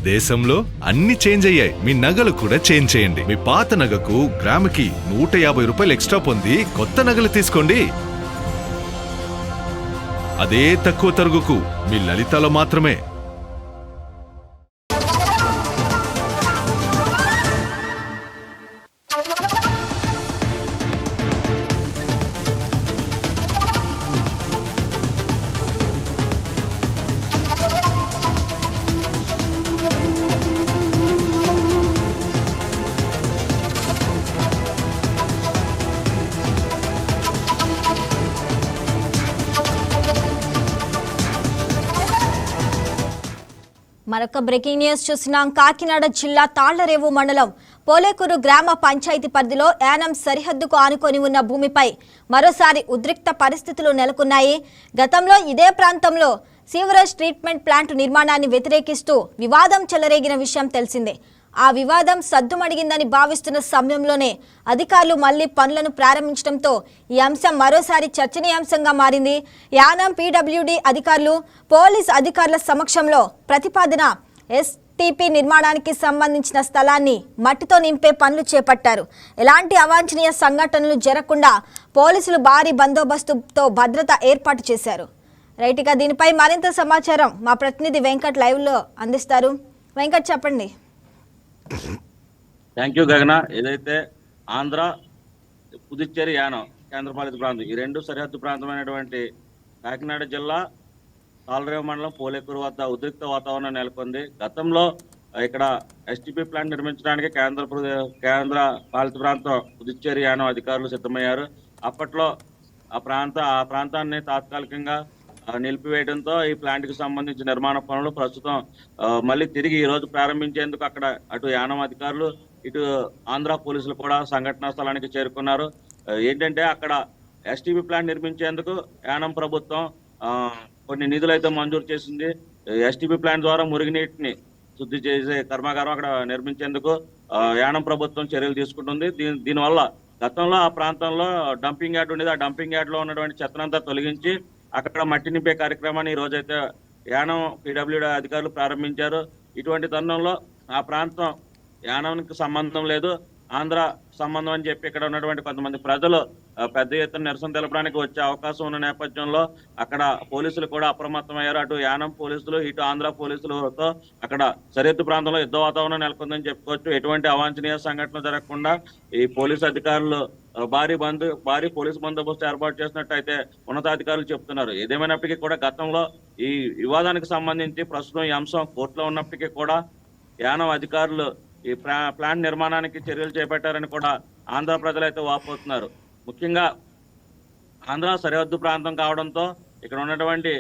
దేశంలో అన్ని చేంజ్ అయ్యాయి, మీ నగలు కూడా చేంజ్ చేయండి. మీ పాత నగకు గ్రాముకి 150 రూపాయలు ఎక్స్ట్రా పొంది కొత్త నగలు తీసుకోండి. అదే తక్కువ తరుగుకు మీ లలితలో మాత్రమే. మరొక బ్రేకింగ్ న్యూస్ చూస్తున్నాం. కాకినాడ జిల్లా తాళ్లరేవు మండలం పోలేకూరు గ్రామ పంచాయతీ పరిధిలో యానం సరిహద్దుకు ఆనుకొని ఉన్న భూమిపై మరోసారి ఉద్రిక్త పరిస్థితులు నెలకొన్నాయి. గతంలో ఇదే ప్రాంతంలో సీవరేజ్ ట్రీట్మెంట్ ప్లాంట్ నిర్మాణాన్ని వ్యతిరేకిస్తూ వివాదం చెలరేగిన విషయం తెలిసిందే. ఆ వివాదం సద్దుమడిగిందని భావిస్తున్న సమయంలోనే అధికారులు మళ్లీ పనులను ప్రారంభించడంతో ఈ అంశం మరోసారి చర్చనీయాంశంగా మారింది. యానం పీడబ్ల్యూడీ అధికారులు, పోలీస్ అధికారుల సమక్షంలో ప్రతిపాదన ఎస్టీపీ నిర్మాణానికి సంబంధించిన స్థలాన్ని మట్టితో నింపే పనులు చేపట్టారు. ఎలాంటి అవాంఛనీయ సంఘటనలు జరగకుండా పోలీసులు భారీ బందోబస్తుతో భద్రత ఏర్పాటు చేశారు. రైట్గా దీనిపై మరింత సమాచారం మా ప్రతినిధి వెంకట్ లైవ్లో అందిస్తారు. వెంకట్, చెప్పండి. థ్యాంక్ యూ గగన. ఏదైతే ఆంధ్ర, పుదుచ్చేరి, యానం కేంద్రపాలిత ప్రాంతం, ఈ రెండు సరిహద్దు ప్రాంతమైనటువంటి కాకినాడ జిల్లా తాళ్లరేవు మండలం పోలేకూరు వద్ద ఉద్రిక్త వాతావరణం నెలకొంది. గతంలో ఇక్కడ ఎస్టీపీ ప్లాంట్ నిర్మించడానికి కేంద్ర పాలిత ప్రాంతం పుదుచ్చేరి, యానం అధికారులు సిద్ధమయ్యారు. అప్పట్లో ఆ ప్రాంతాన్ని తాత్కాలికంగా నిలిపివేయడంతో ఈ ప్లాంట్ కి సంబంధించిన నిర్మాణ పనులు ప్రస్తుతం మళ్ళీ తిరిగి ఈ రోజు ప్రారంభించేందుకు అక్కడ అటు యానం అధికారులు, ఇటు ఆంధ్ర పోలీసులు కూడా సంఘటనా స్థలానికి చేరుకున్నారు. ఏంటంటే అక్కడ ఎస్టీపీ ప్లాంట్ నిర్మించేందుకు యానం ప్రభుత్వం కొన్ని నిధులు అయితే మంజూరు చేసింది. ఎస్టీపీ ప్లాంట్ ద్వారా మురుగునీటిని శుద్ధి చేసే కర్మాగారం అక్కడ నిర్మించేందుకు యానం ప్రభుత్వం చర్యలు తీసుకుంటుంది. దీనివల్ల గతంలో ఆ ప్రాంతంలో డంపింగ్ యార్డ్ ఉండేది. ఆ డంపింగ్ యార్డ్ లో ఉన్నటువంటి చెత్తనంతా తొలగించి అక్కడ మట్టి నింపే కార్యక్రమాన్ని ఈ రోజైతే యానం పీడబ్ల్యూడీ అధికారులు ప్రారంభించారు. ఇటువంటి తరుణంలో ఆ ప్రాంతం యానానికి సంబంధం లేదు, ఆంధ్ర సంబంధం అని చెప్పి ఇక్కడ ఉన్నటువంటి కొంతమంది ప్రజలు పెద్ద ఎత్తున నిరసన తెలపడానికి వచ్చే అవకాశం ఉన్న నేపథ్యంలో అక్కడ పోలీసులు కూడా అప్రమత్తమయ్యారు. అటు యానం పోలీసులు, ఇటు ఆంధ్ర పోలీసులతో అక్కడ సరిహద్దు ప్రాంతంలో యుద్ధ వాతావరణం నెలకొందని చెప్పుకోవచ్చు. ఎటువంటి అవాంఛనీయ సంఘటనలు జరగకుండా ఈ పోలీసు అధికారులు భారీ పోలీసు బందోబస్తు ఏర్పాటు చేసినట్టు అయితే ఉన్నతాధికారులు చెప్తున్నారు. ఏదేమైనప్పటికీ కూడా గతంలో ఈ వివాదానికి సంబంధించి ప్రస్తుతం ఈ అంశం కోర్టులో ఉన్నప్పటికీ కూడా యానం అధికారులు ఈ ప్లాంట్ నిర్మాణానికి చర్యలు చేపట్టారని కూడా ఆంధ్ర ప్రజలైతే వాపోతున్నారు. ముఖ్యంగా ఆంధ్ర సరిహద్దు ప్రాంతం కావడంతో ఇక్కడ ఉన్నటువంటి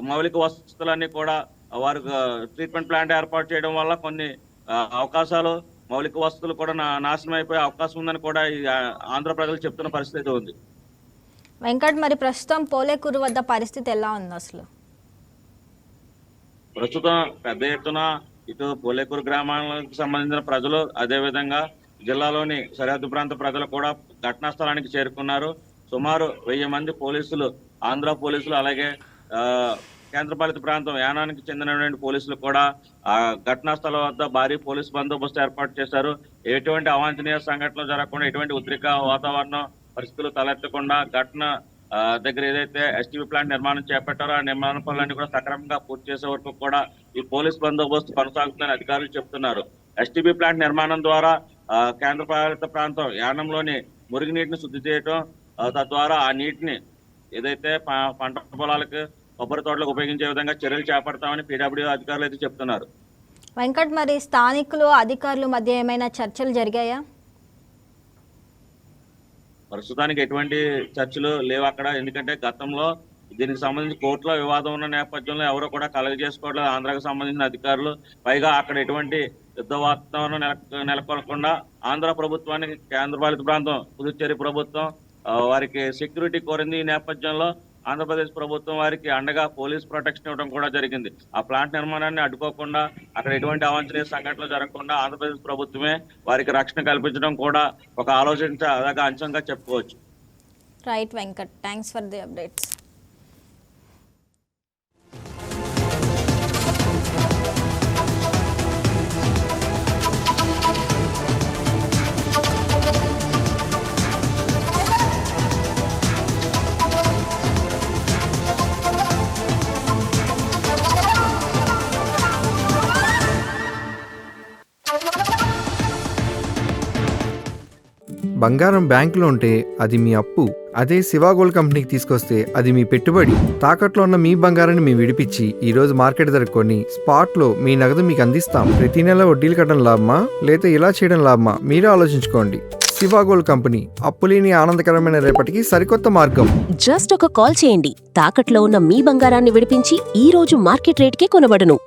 మౌలిక వసతులన్నీ కూడా వారు ట్రీట్మెంట్ ప్లాంట్ ఏర్పాటు చేయడం వల్ల కొన్ని అవకాశాలు, మౌలిక వసతులు కూడా నాశనం అయిపోయే అవకాశం ఉందని కూడా ఆంధ్ర ప్రజలు చెప్తున్న పరిస్థితి ఉంది. వెంకట్, మరి ప్రస్తుతం పోలేకూరు వద్ద పరిస్థితి ఎలా ఉంది అసలు? ప్రస్తుతం పెద్ద ఎత్తున ఇటు పోలేకూరు గ్రామాలకు సంబంధించిన ప్రజలు, అదేవిధంగా జిల్లాలోని సరిహద్దు ప్రాంత ప్రజలు కూడా ఘటనా స్థలానికి చేరుకున్నారు. సుమారు 1000 మంది పోలీసులు, ఆంధ్ర పోలీసులు, అలాగే కేంద్రపాలిత ప్రాంతం యానానికి చెందినటువంటి పోలీసులు కూడా ఆ ఘటనా స్థలం వద్ద భారీ పోలీసు బందోబస్తు ఏర్పాటు చేశారు. ఎటువంటి అవాంఛనీయ సంఘటనలు జరగకుండా, ఎటువంటి ఉద్రిక వాతావరణం పరిస్థితులు తలెత్తకుండా ఘటన దగ్గర ఏదైతే ఎస్టీపీ ప్లాంట్ నిర్మాణం చేపట్టారో ఆ నిర్మాణ పనులన్నీ కూడా సక్రమంగా పూర్తి చేసే వరకు కూడా ఈ పోలీస్ బందోబస్తు కొనసాగుతుందని అధికారులు చెప్తున్నారు. ఎస్టీపీ ప్లాంట్ నిర్మాణం ద్వారా కేంద్రపాలిత ప్రాంతం యానంలోని మురుగునీటిని శుద్ధి చేయడం, తద్వారా ఆ నీటిని ఏదైతే పంట పొలాలకు, కొబ్బరి తోటలకు ఉపయోగించే విధంగా చర్యలు చేపడతామని పీడబ్ల్యూడీ అధికారులు అయితే చెప్తున్నారు. వెంకట్, మరి స్థానికులు, అధికారుల మధ్య ఏమైనా చర్చలు జరిగాయా? ప్రస్తుతానికి ఎటువంటి చర్చలు లేవు అక్కడ. ఎందుకంటే గతంలో దీనికి సంబంధించి కోర్టులో వివాదం ఉన్న నేపథ్యంలో ఎవరు కూడా కలగజేసుకోవట్లేదు ఆంధ్రాకి సంబంధించిన అధికారులు. పైగా అక్కడ ఎటువంటి యుద్ధ వాతావరణం నెలకొనకుండా ఆంధ్ర ప్రభుత్వానికి కేంద్రపాలిత ప్రాంతం పుదుచ్చేరి ప్రభుత్వం వారికి సెక్యూరిటీ కోరింది. ఈ నేపథ్యంలో ఆంధ్రప్రదేశ్ ప్రభుత్వం వారికి అండగా పోలీస్ ప్రొటెక్షన్ ఇవ్వడం కూడా జరిగింది. ఆ ప్లాంట్ నిర్మాణాన్ని అడ్డుకోకుండా, అక్కడ ఎటువంటి అవాంఛనీయ సంఘటనలు జరగకుండా ఆంధ్రప్రదేశ్ ప్రభుత్వమే వారికి రక్షణ కల్పించడం కూడా ఒక ఆలోచించదగ్గ అంశంగా చెప్పుకోవచ్చు. Right Venkat, thanks for the updates. బంగారం బ్యాంకులో ఉంటే అది మీ అప్పు, అదే శివ గోల్డ్ కంపెనీకి తీసుకొస్తే అది మీ పెట్టుబడి. తాకట్లో ఉన్న మీ బంగారాన్ని మేము విడిపించి ఈ రోజు మార్కెట్ ధర కొని స్పాట్ లో మీ నగదు మీకు అందిస్తాం. ప్రతి నెల వడ్డీలు కట్టడం లాభమా లేదా ఇలా చేయడం లాభమా మీరే ఆలోచించుకోండి. శివ గోల్డ్ కంపెనీ, అప్పులేని ఆనందకరమైన రేపటికి సరికొత్త మార్గం. జస్ట్ ఒక కాల్ చేయండి. తాకట్లో ఉన్న మీ బంగారాన్ని విడిపించి ఈ రోజు మార్కెట్ రేట్కే కొనబడును.